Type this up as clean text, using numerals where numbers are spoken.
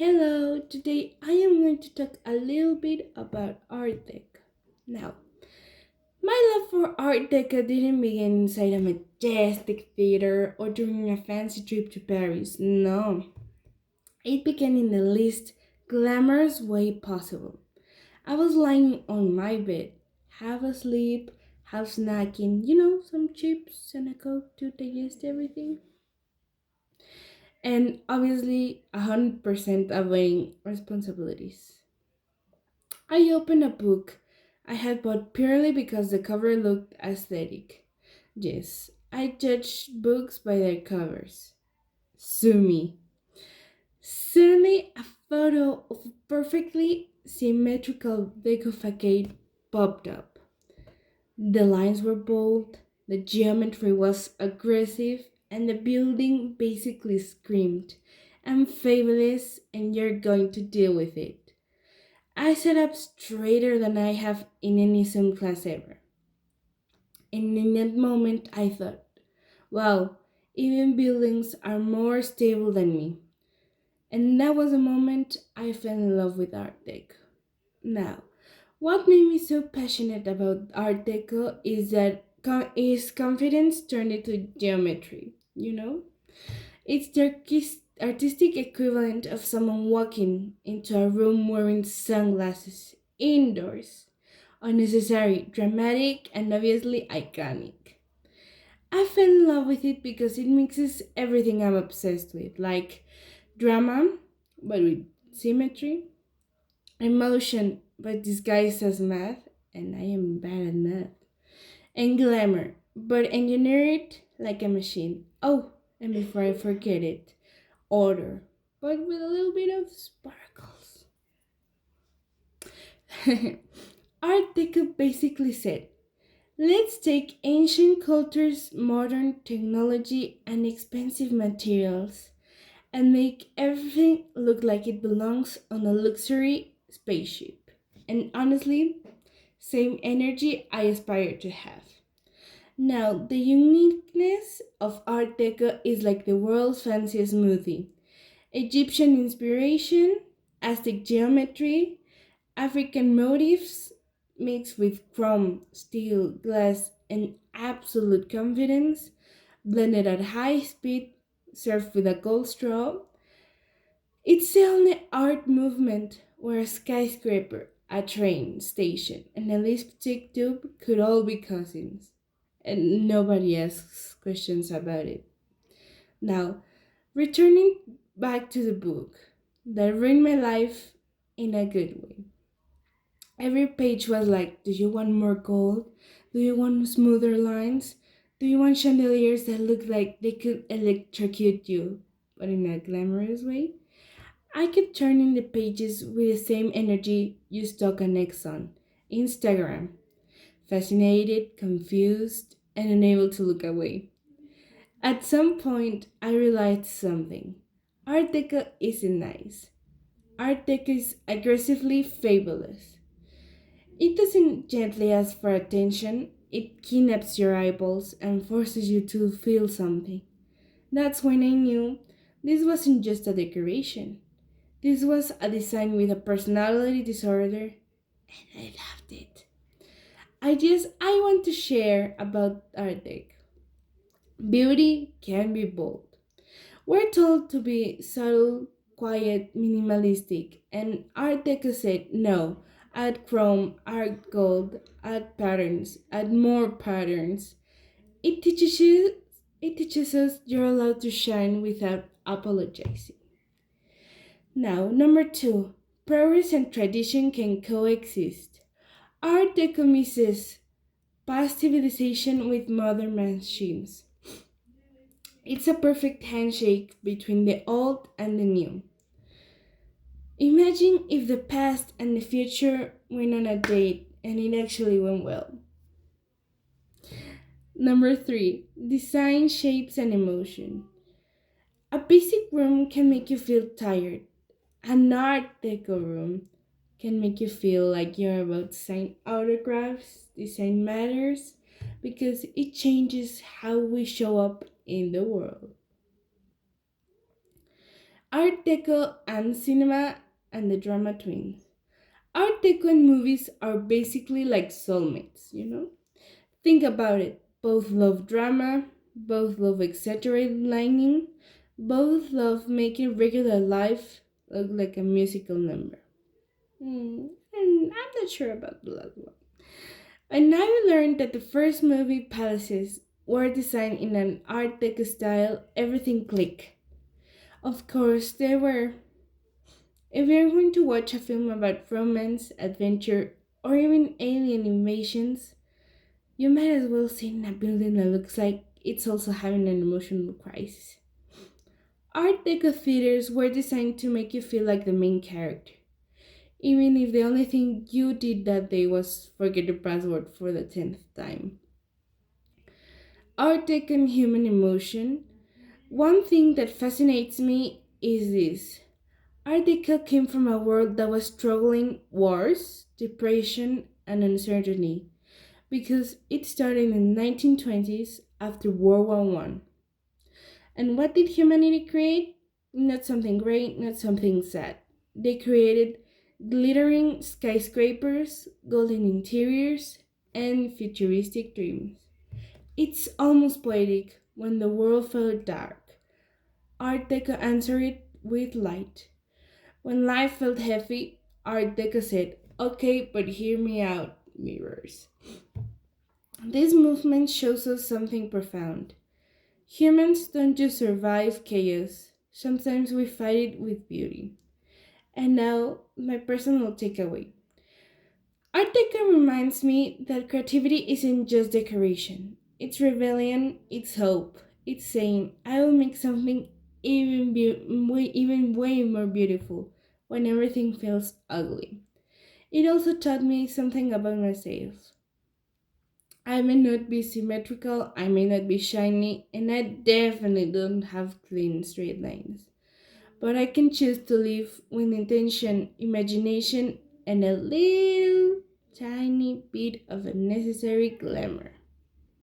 Hello, today I am going to talk a little bit about Art Deco. Now, my love for Art Deco didn't begin inside a majestic theater or during a fancy trip to Paris. No, it began in the least glamorous way possible. I was lying on my bed, half asleep, half snacking, some chips and a coke to digest everything. And obviously, 100% avoiding responsibilities. I opened a book I had bought purely because the cover looked aesthetic. Yes, I judge books by their covers. Sue me. Suddenly, a photo of a perfectly symmetrical deco facade popped up. The lines were bold, the geometry was aggressive, and the building basically screamed, I'm fabulous and you're going to deal with it. I sat up straighter than I have in any Zoom class ever. And in that moment, I thought, wow, even buildings are more stable than me. And that was the moment I fell in love with Art Deco. Now, what made me so passionate about Art Deco is that is confidence turned into geometry, It's the artistic equivalent of someone walking into a room wearing sunglasses indoors. Unnecessary, dramatic, and obviously iconic. I fell in love with it because it mixes everything I'm obsessed with, like drama, but with symmetry, emotion, but disguised as math, and I am bad at math, and glamour, but engineered like a machine. Oh, and before I forget it, order, but with a little bit of sparkles. Art Deco basically said, let's take ancient cultures, modern technology, and expensive materials and make everything look like it belongs on a luxury spaceship. And honestly, same energy I aspire to have. Now, the uniqueness of Art Deco is like the world's fanciest smoothie. Egyptian inspiration, Aztec geometry, African motifs mixed with chrome, steel, glass, and absolute confidence, blended at high speed, served with a gold straw. It's the only art movement where a skyscraper, a train station, and a lipstick tube could all be cousins, and nobody asks questions about it. Now, returning back to the book that ruined my life in a good way. Every page was like, do you want more gold? Do you want smoother lines? Do you want chandeliers that look like they could electrocute you, but in a glamorous way? I kept turning the pages with the same energy you stalk an ex on Instagram, fascinated, confused, and unable to look away. At some point, I realized something. Art Deco isn't nice. Art Deco is aggressively fabulous. It doesn't gently ask for attention, it kidnaps your eyeballs and forces you to feel something. That's when I knew this wasn't just a decoration. This was a design with a personality disorder, and I loved it. I want to share about Art Deco. Beauty can be bold. We're told to be subtle, quiet, minimalistic, and Art Deco said no. Add chrome, add gold, add patterns, add more patterns. It teaches you it teaches us you're allowed to shine without apologizing. Now, number two, progress and tradition can coexist. Art Deco mixes past civilization with modern machines. It's a perfect handshake between the old and the new. Imagine if the past and the future went on a date and it actually went well. Number three, design shapes and emotion. A basic room can make you feel tired. An art deco room can make you feel like you're about to sign autographs. Design matters because it changes how we show up in the world. Art Deco and cinema and the drama twins. Art Deco and movies are basically like soulmates, you know? Think about it. Both love drama, both love exaggerated lighting, both love making regular life look like a musical number. And I'm not sure about the last one. And now we learned that the first movie palaces were designed in an Art Deco style, everything clicked. Of course, there were. If you're going to watch a film about romance, adventure, or even alien invasions, you might as well sit in a building that looks like it's also having an emotional crisis. Art Deco theaters were designed to make you feel like the main character, even if the only thing you did that day was forget the password for the 10th time. Art Deco and human emotion. One thing that fascinates me is this. Art Deco came from a world that was struggling wars, depression, and uncertainty because it started in the 1920s after World War One. And what did humanity create? Not something great, not something sad. They created glittering skyscrapers, golden interiors, and futuristic dreams. It's almost poetic when the world felt dark. Art Deco answered it with light. When life felt heavy, Art Deco said, "Okay, but hear me out, mirrors." This movement shows us something profound. Humans don't just survive chaos, sometimes we fight it with beauty. And now, my personal takeaway. Art Deco reminds me that creativity isn't just decoration. It's rebellion, it's hope. It's saying, I will make something even way more beautiful when everything feels ugly. It also taught me something about myself. I may not be symmetrical, I may not be shiny, and I definitely don't have clean straight lines. But I can choose to live with intention, imagination, and a little tiny bit of unnecessary glamour.